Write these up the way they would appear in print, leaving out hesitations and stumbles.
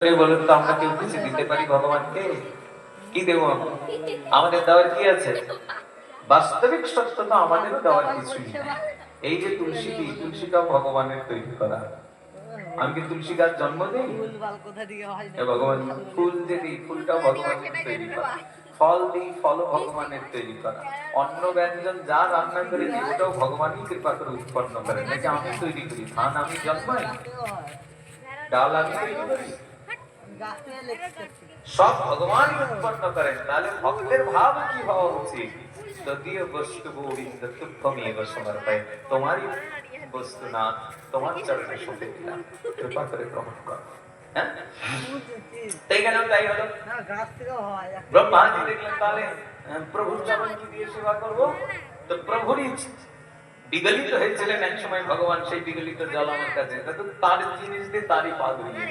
বলুন তো আমরা কেউ কিছু দিতে পারি ভগবানকে? কি দেবো আমরা? আমাদের দেওয়ার কি আছে? বাস্তবিক সত্য তো আমাদেরও দেওয়ার কিছুই নেই। এই যে তুলসী দিই, তুলসীটাও ভগবানের তৈরি করা। আমি কি তুলসী গাছ জন্ম দিই? ভগবান ফুল যে দিই, ফুলটাও ভগবানের তৈরি করা। ফল দিই, ফলও ভগবানের তৈরি করা। অন্ন ব্যঞ্জন যা রান্না করে দিই, ওটাও ভগবানই কৃপা করে উৎপন্ন করেন, নাকি আমি তৈরি করি? ধান আমি জন্মাই, ডাল আমি তৈরি করি, সব ভগবান উৎপন্ন করেন। তাহলে ভক্তের ভাব কি হওয়া উচিত? তদীয় বস্তু গোবিন্দ তুভ্যমেব সমর্পয়ামি। তোমারই বস্তু না, তোমার চরণে সঁপে দিলাম, কৃপা করে গ্রহণ করো। হ্যাঁ, তাই কেন তাই হলো? ব্রহ্মাজি দেখলেন তাহলে প্রভুর চরণ কি দিয়ে সেবা করবো? তো প্রভুরই বিগলিত হয়েছিলেন এক সময় ভগবান, সেই বিগলিত জল আমার কাছে, তার জিনিস দিয়ে তারই পা ধুয়ে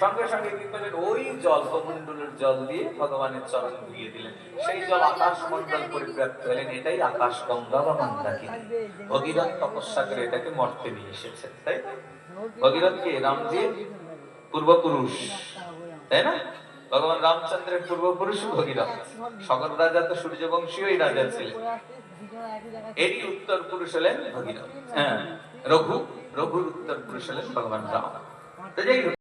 সঙ্গে সঙ্গে কি করলেন? ওই জল কমণ্ডলের জল দিয়ে ভগবানের চরণ ধুয়ে দিলেন। সেই জল আকাশ মন্ডল পরিব্যাপ্ত হলেন। এটাই আকাশ গঙ্গা বা মন্দাকিনী। ভগীরথ তপস্যা করে এটাকে মর্তে নিয়ে এসেছেন, তাই না? ভগীরথ কে? রামজির পূর্বপুরুষ, তাই না? ভগবান রামচন্দ্রের পূর্বপুরুষ ভগীরথ। সকল রাজা তো সূর্যবংশীয় রাজা ছিলেন, এরই উত্তর পুরুষ হলেন ভগীরথ। হ্যাঁ, রঘুর উত্তর পুরুষ হলেন ভগবান রাম। তো যাই হোক,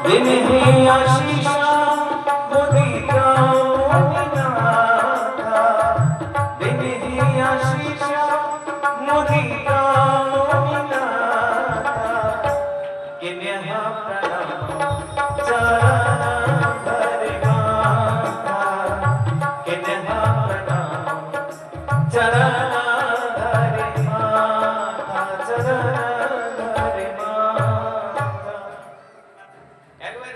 দিনে আশিসা মোদিতা মোদিনাথা, দিনে আশিসা মোদিতা মোদিনাথা, কিন্যা প্রণাম চরণ ধরে মাতা, কিন্যা প্রণাম চরণ ধরে মাতা, চরণ ধরে মাতা। একবার